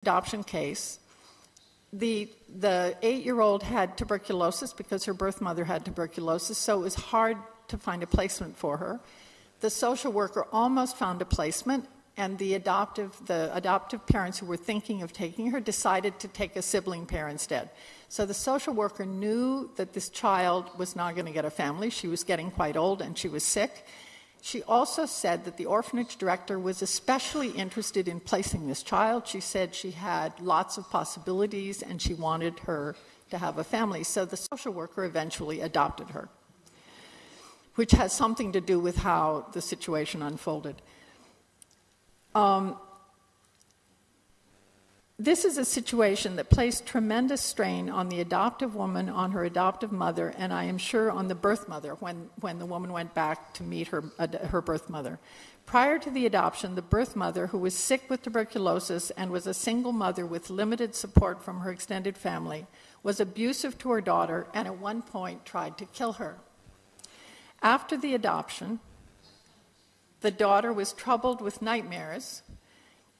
adoption case, the 8-year-old had tuberculosis because her birth mother had tuberculosis, so it was hard to find a placement for her. The social worker almost found a placement, and the adoptive parents who were thinking of taking her decided to take a sibling parent instead. So the social worker knew that this child was not going to get a family. She was getting quite old and she was sick. She also said that the orphanage director was especially interested in placing this child. She said she had lots of possibilities and she wanted her to have a family. So the social worker eventually adopted her, which has something to do with how the situation unfolded. This is a situation that placed tremendous strain on the adoptive woman, on her adoptive mother, and I am sure on the birth mother when the woman went back to meet her birth mother. Prior to the adoption, the birth mother, who was sick with tuberculosis and was a single mother with limited support from her extended family, was abusive to her daughter and at one point tried to kill her. After the adoption, the daughter was troubled with nightmares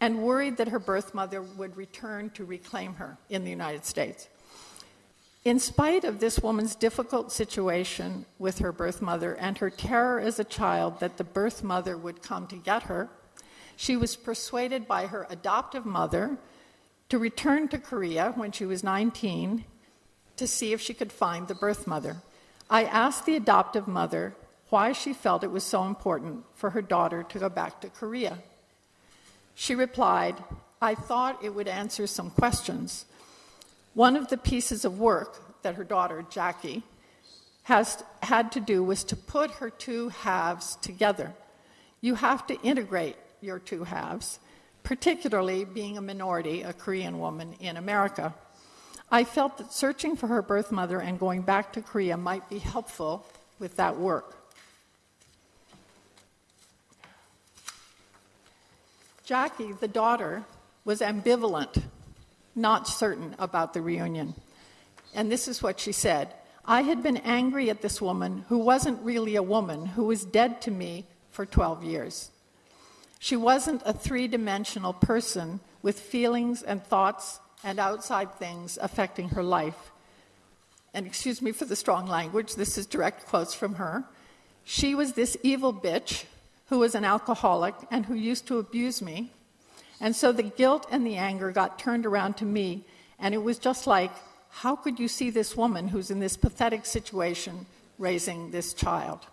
and worried that her birth mother would return to reclaim her in the United States. In spite of this woman's difficult situation with her birth mother and her terror as a child that the birth mother would come to get her, she was persuaded by her adoptive mother to return to Korea when she was 19 to see if she could find the birth mother. I asked the adoptive mother why she felt it was so important for her daughter to go back to Korea. She replied, "I thought it would answer some questions. One of the pieces of work that her daughter, Jackie, had to do was to put her two halves together. You have to integrate your two halves, particularly being a minority, a Korean woman in America. I felt that searching for her birth mother and going back to Korea might be helpful with that work." Jackie, the daughter, was ambivalent, not certain about the reunion. And this is what she said: "I had been angry at this woman who wasn't really a woman, who was dead to me for 12 years. She wasn't a three-dimensional person with feelings and thoughts and outside things affecting her life." And excuse me for the strong language, this is direct quotes from her. "She was this evil bitch who was an alcoholic and who used to abuse me. And so the guilt and the anger got turned around to me, and it was just like, how could you see this woman who's in this pathetic situation raising this child?"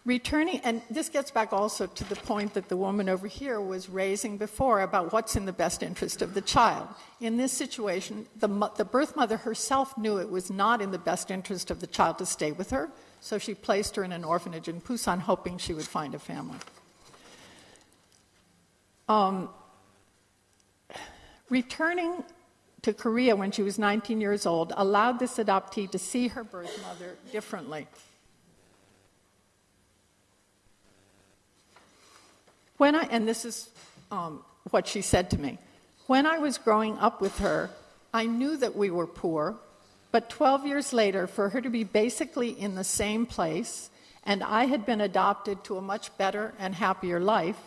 Returning, and this gets back also to the point that the woman over here was raising before about what's in the best interest of the child. In this situation, the birth mother herself knew it was not in the best interest of the child to stay with her, so she placed her in an orphanage in Busan, hoping she would find a family. Returning to Korea when she was 19 years old allowed this adoptee to see her birth mother differently. And this is what she said to me: "When I was growing up with her, I knew that we were poor, but 12 years later, for her to be basically in the same place, and I had been adopted to a much better and happier life,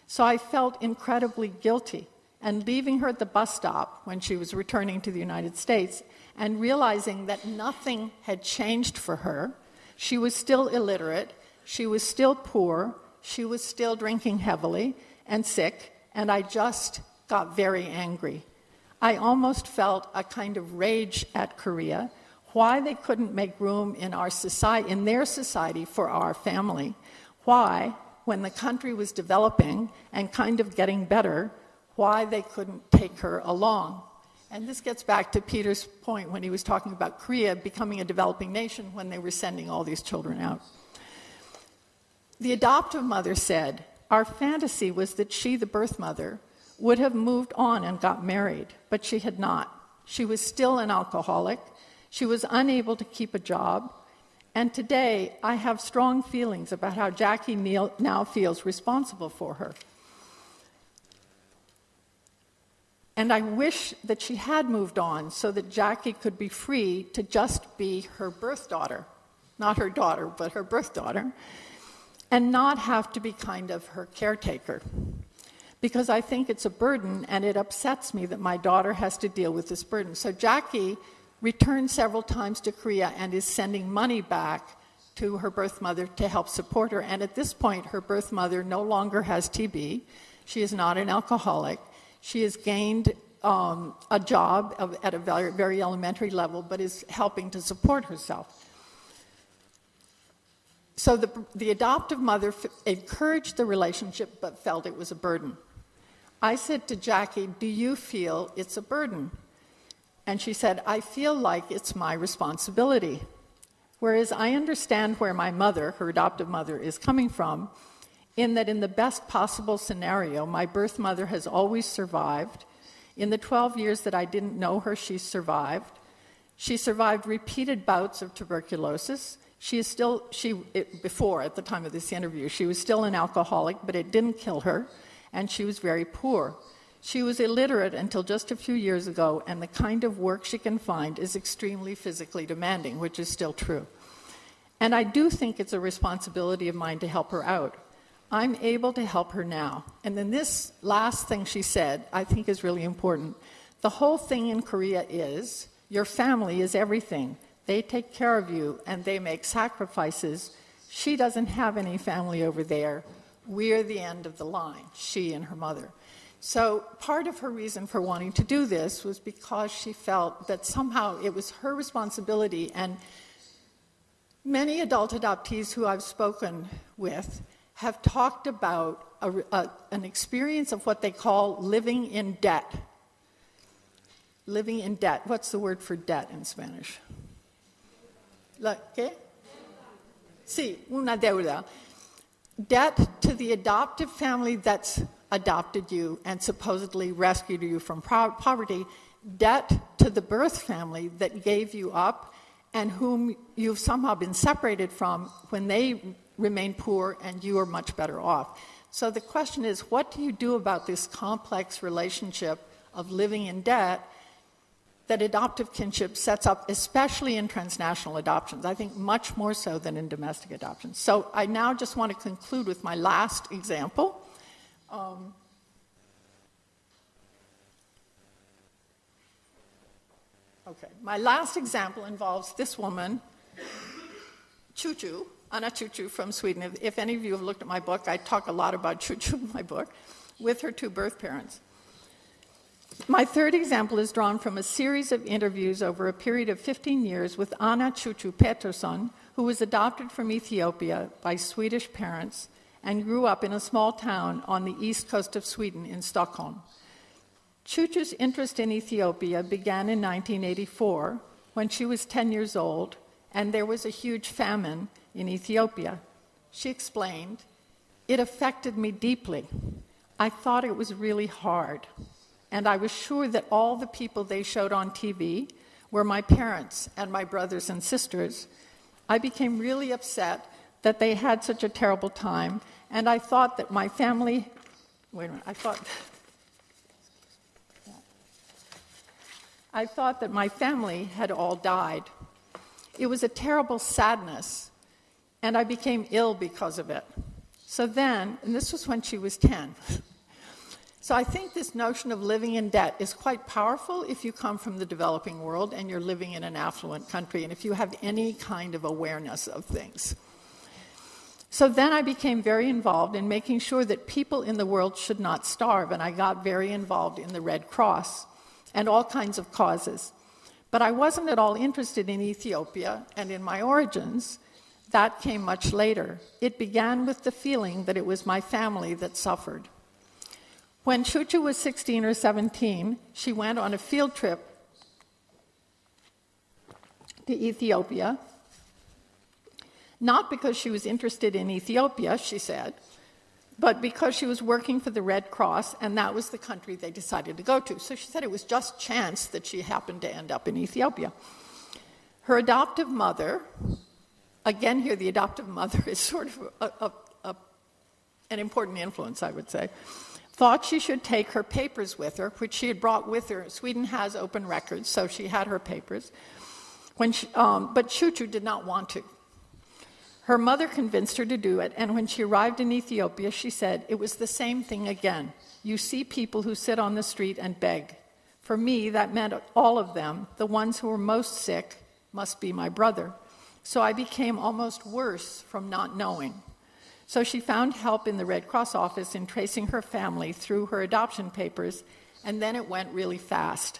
so I felt incredibly guilty. And leaving her at the bus stop when she was returning to the United States and realizing that nothing had changed for her, she was still illiterate, she was still poor, she was still drinking heavily and sick, and I just got very angry. I almost felt a kind of rage at Korea, why they couldn't make room in our society, in their society, for our family. Why, when the country was developing and kind of getting better, why they couldn't take her along." And this gets back to Peter's point when he was talking about Korea becoming a developing nation when they were sending all these children out. The adoptive mother said, "Our fantasy was that she, the birth mother, would have moved on and got married, but she had not. She was still an alcoholic. She was unable to keep a job. And today, I have strong feelings about how Jackie now feels responsible for her. And I wish that she had moved on so that Jackie could be free to just be her birth daughter, not her daughter, but her birth daughter, and not have to be kind of her caretaker. because I think it's a burden and it upsets me that my daughter has to deal with this burden. So Jackie returned several times to Korea and is sending money back to her birth mother to help support her. And at this point, her birth mother no longer has TB. She is not an alcoholic. She has gained a job at a very, very elementary level, but is helping to support herself. So the adoptive mother encouraged the relationship, but felt it was a burden. I said to Jackie, do you feel it's a burden? And she said, I feel like it's my responsibility. Whereas I understand where my mother, her adoptive mother, is coming from, in that in the best possible scenario, my birth mother has always survived. In the 12 years that I didn't know her, she survived. She survived repeated bouts of tuberculosis. Before, at the time of this interview, she was still an alcoholic, but it didn't kill her, and she was very poor. She was illiterate until just a few years ago, and the kind of work she can find is extremely physically demanding, which is still true. And I do think it's a responsibility of mine to help her out. I'm able to help her now. And then this last thing she said, I think is really important. The whole thing in Korea is, your family is everything. They take care of you, and they make sacrifices. She doesn't have any family over there. We're the end of the line, she and her mother. So part of her reason for wanting to do this was because she felt that somehow it was her responsibility, and many adult adoptees who I've spoken with have talked about an experience of what they call living in debt. Living in debt. What's the word for debt in Spanish? ¿Qué? Sí, una deuda. Debt to the adoptive family that's adopted you and supposedly rescued you from poverty. Debt to the birth family that gave you up and whom you've somehow been separated from when they remain poor and you are much better off. So the question is, what do you do about this complex relationship of living in debt that adoptive kinship sets up, especially in transnational adoptions? I think much more so than in domestic adoptions. So I now just want to conclude with my last example. My last example involves this woman, Chuchu, Anna Chuchu from Sweden. If any of you have looked at my book, I talk a lot about Chuchu in my book, with her two birth parents. My third example is drawn from a series of interviews over a period of 15 years with Anna Chuchu Pettersson, who was adopted from Ethiopia by Swedish parents and grew up in a small town on the east coast of Sweden in Stockholm. Chuchu's interest in Ethiopia began in 1984 when she was 10 years old and there was a huge famine in Ethiopia. She explained, "It affected me deeply. I thought it was really hard. And I was sure that all the people they showed on TV were my parents and my brothers and sisters. I became really upset that they had such a terrible time, and I thought that my family..." I thought that my family had all died. It was a terrible sadness, and I became ill because of it. So then, and this was when she was 10, so I think this notion of living in debt is quite powerful if you come from the developing world and you're living in an affluent country, and if you have any kind of awareness of things. So then I became very involved in making sure that people in the world should not starve, and I got very involved in the Red Cross and all kinds of causes. But I wasn't at all interested in Ethiopia and in my origins. That came much later. It began with the feeling that it was my family that suffered. When Chuchu was 16 or 17, she went on a field trip to Ethiopia, not because she was interested in Ethiopia, she said, but because she was working for the Red Cross, and that was the country they decided to go to. So she said it was just chance that she happened to end up in Ethiopia. Her adoptive mother, again here the adoptive mother is sort of an important influence, I would say, thought she should take her papers with her, which she had brought with her. Sweden has open records, so she had her papers. But Chuchu did not want to. Her mother convinced her to do it, and when she arrived in Ethiopia, she said, "It was the same thing again. You see people who sit on the street and beg. For me, that meant all of them, the ones who were most sick, must be my brother. So I became almost worse from not knowing." So she found help in the Red Cross office in tracing her family through her adoption papers, and then it went really fast.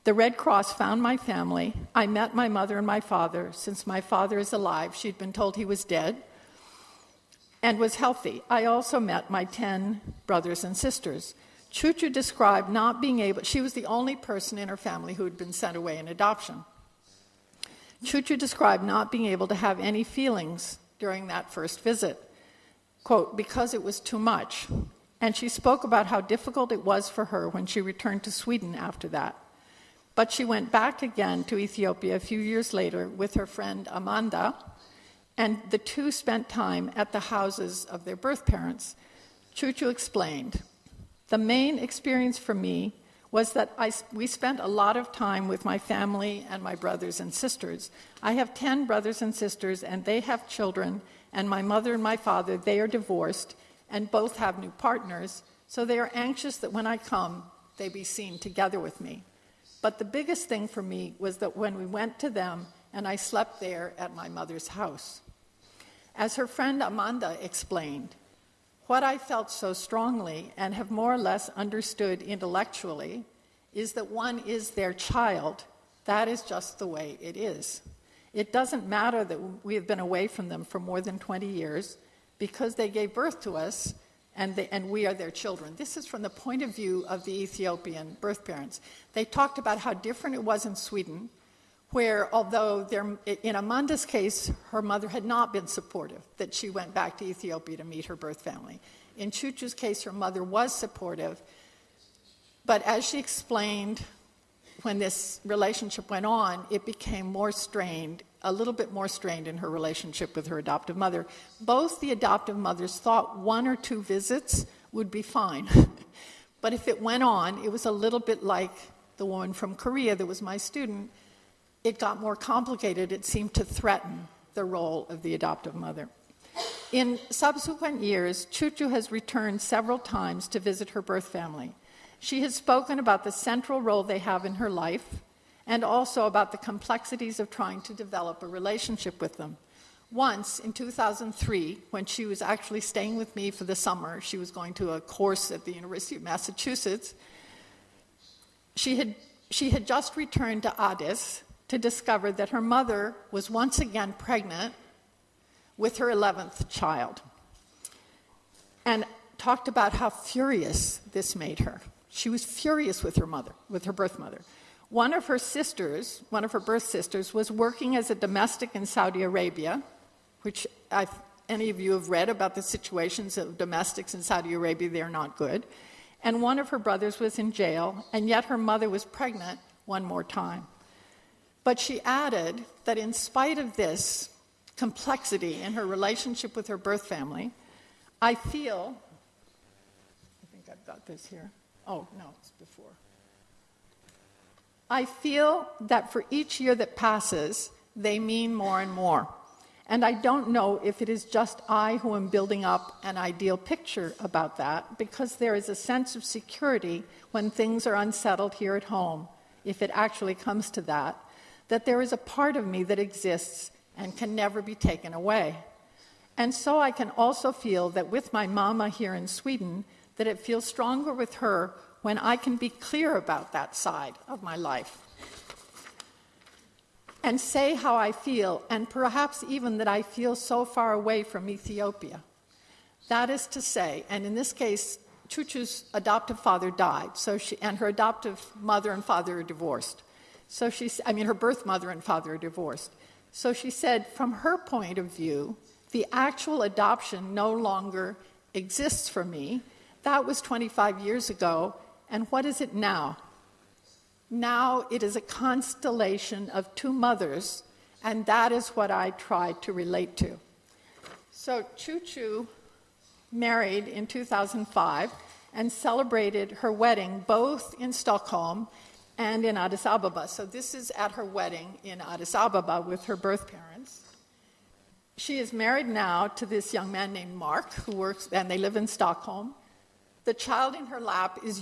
The Red Cross found my family. I met my mother and my father. Since my father is alive, she'd been told he was dead and was healthy. I also met my 10 brothers and sisters. Chuchu described not being able, she was the only person in her family who had been sent away in adoption. Chuchu described not being able to have any feelings during that first visit, quote, because it was too much. And she spoke about how difficult it was for her when she returned to Sweden after that. But she went back again to Ethiopia a few years later with her friend Amanda, and the two spent time at the houses of their birth parents. Chuchu explained, "The main experience for me was that we spent a lot of time with my family and my brothers and sisters. I have 10 brothers and sisters, and they have children, and my mother and my father, they are divorced, and both have new partners, so they are anxious that when I come, they be seen together with me. But the biggest thing for me was that when we went to them, and I slept there at my mother's house." As her friend Amanda explained, "What I felt so strongly and have more or less understood intellectually is that one is their child. That is just the way it is. It doesn't matter that we have been away from them for more than 20 years because they gave birth to us and we are their children." This is from the point of view of the Ethiopian birth parents. They talked about how different it was in Sweden, where although in Amanda's case, her mother had not been supportive, that she went back to Ethiopia to meet her birth family. In Chuchu's case, her mother was supportive, but as she explained, when this relationship went on, it became more strained, a little bit more strained in her relationship with her adoptive mother. Both the adoptive mothers thought 1 or 2 visits would be fine. But if it went on, it was a little bit like the woman from Korea that was my student. It got more complicated. It seemed to threaten the role of the adoptive mother. In subsequent years, Chuchu has returned several times to visit her birth family. She has spoken about the central role they have in her life and also about the complexities of trying to develop a relationship with them. Once, in 2003, when she was actually staying with me for the summer, she was going to a course at the University of Massachusetts, she had just returned to Addis to discover that her mother was once again pregnant with her 11th child, and talked about how furious this made her. She was furious with her mother, with her birth mother. One of her birth sisters, was working as a domestic in Saudi Arabia, which any of you have read about the situations of domestics in Saudi Arabia, they're not good. And one of her brothers was in jail, and yet her mother was pregnant one more time. But she added that in spite of this complexity in her relationship with her birth family, I think I've got this here. Oh, no, it's before. I feel that for each year that passes, they mean more and more. And I don't know if it is just I who am building up an ideal picture about that, because there is a sense of security when things are unsettled here at home, if it actually comes to that there is a part of me that exists and can never be taken away. And so I can also feel that with my mama here in Sweden, that it feels stronger with her when I can be clear about that side of my life and say how I feel, and perhaps even that I feel so far away from Ethiopia. That is to say, and in this case, Chuchu's adoptive father died, and her adoptive mother and father are divorced. Her birth mother and father are divorced. So she said, from her point of view, the actual adoption no longer exists for me. That was 25 years ago, and what is it now? Now it is a constellation of 2 mothers, and that is what I try to relate to. So Chuchu married in 2005 and celebrated her wedding both in Stockholm and in Addis Ababa. So this is at her wedding in Addis Ababa with her birth parents. She is married now to this young man named Mark, who works, and they live in Stockholm. The child in her lap is